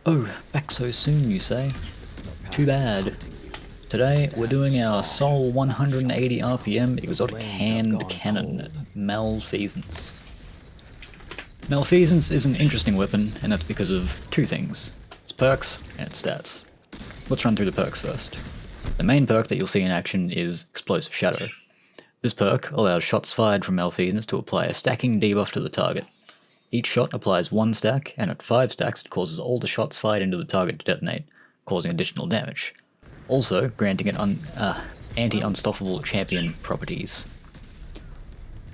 Oh, back so soon, you say? Too bad. Today, we're doing our Sol 180 RPM exotic hand cannon, Malfeasance. Malfeasance is an interesting weapon, and that's because of two things. Its perks and its stats. Let's run through the perks first. The main perk that you'll see in action is Explosive Shadow. This perk allows shots fired from Malfeasance to apply a stacking debuff to the target. Each shot applies 1 stack, and at 5 stacks it causes all the shots fired into the target to detonate, causing additional damage. Also, granting it anti-unstoppable champion properties.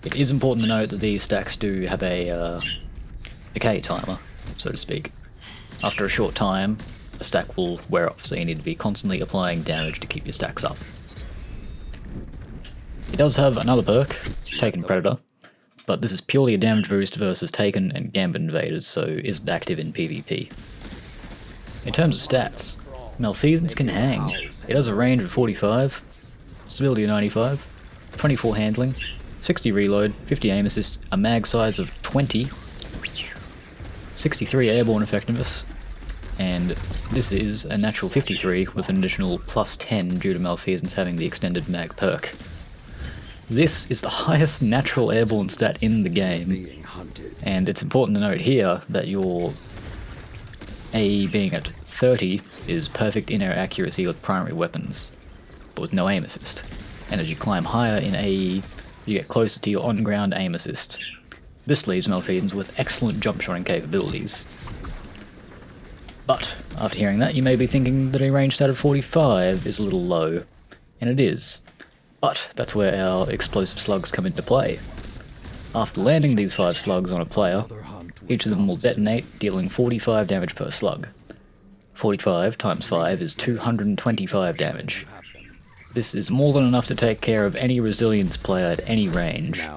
It is important to note that these stacks do have a decay timer, so to speak. After a short time, a stack will wear off, so you need to be constantly applying damage to keep your stacks up. It does have another perk, Taken Predator, but this is purely a damage boost versus Taken and Gambit invaders, so isn't active in PvP. In terms of stats, Malfeasance can hang. It has a range of 45, stability of 95, 24 handling, 60 reload, 50 aim assist, a mag size of 20, 63 airborne effectiveness, and this is a natural 53 with an additional plus 10 due to Malfeasance having the extended mag perk. This is the highest natural airborne stat in the game, and it's important to note here that your AE being at 30 is perfect in-air accuracy with primary weapons, but with no aim assist, and as you climb higher in AE, you get closer to your on-ground aim assist. This leaves Malfeasance with excellent jump-shotting capabilities. But, after hearing that, you may be thinking that a range stat of 45 is a little low, and it is. But that's where our explosive slugs come into play. After landing these 5 slugs on a player, each of them will detonate, dealing 45 damage per slug. 45 times 5 is 225 damage. This is more than enough to take care of any resilience player at any range,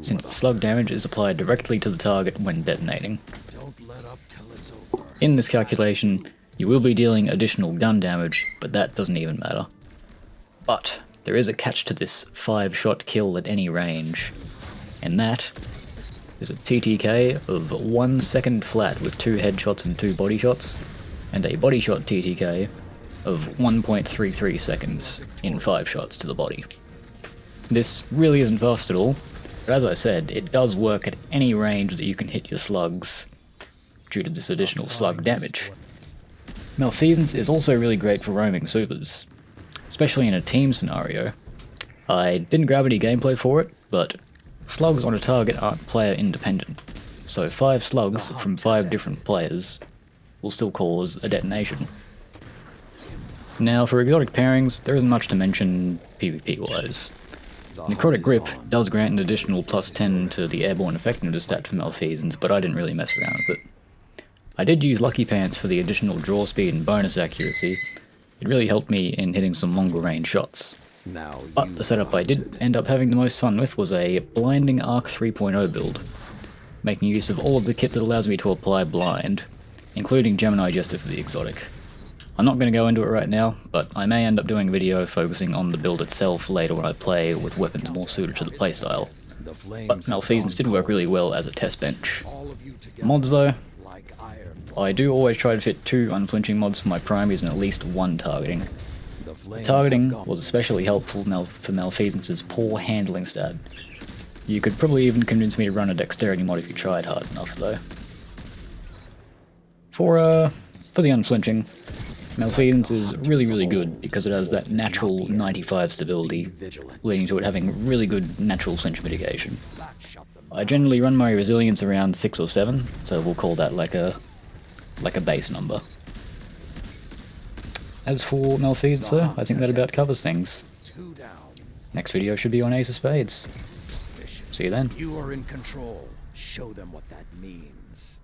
since the slug damage is applied directly to the target when detonating. In this calculation, you will be dealing additional gun damage, but that doesn't even matter. But there is a catch to this 5-shot kill at any range, and that is a TTK of 1 second flat with 2 headshots and 2 body shots, and a body shot TTK of 1.33 seconds in 5 shots to the body. This really isn't fast at all, but as I said, it does work at any range that you can hit your slugs due to this additional slug damage. Malfeasance is also really great for roaming supers, especially in a team scenario. I didn't grab any gameplay for it, but slugs on a target aren't player independent, so 5 slugs from 5 different players will still cause a detonation. Now for exotic pairings, there isn't much to mention PvP-wise. Necrotic Grip does grant an additional plus 10 to the airborne effectiveness stat for Malfeasance, but I didn't really mess around with it. I did use Lucky Pants for the additional draw speed and bonus accuracy. It really helped me in hitting some longer range shots. But the setup I did end up having the most fun with was a Blinding Arc 3.0 build, making use of all of the kit that allows me to apply blind, including Gemini Jester for the exotic. I'm not going to go into it right now, but I may end up doing a video focusing on the build itself later when I play with weapons more suited to the playstyle. But Malfeasance did work really well as a test bench. Mods though, I do always try to fit 2 unflinching mods for my primaries and at least 1 targeting. Targeting was especially helpful for Malfeasance's poor handling stat. You could probably even convince me to run a dexterity mod if you tried hard enough though. For the unflinching, Malfeasance is really good because it has that natural 95 stability, leading to it having really good natural flinch mitigation. I generally run my resilience around 6 or 7, so we'll call that like a base number. As for Malfeasance though, I think that about covers things. Next video should be on Ace of Spades. See you then. You are in control. Show them what that means.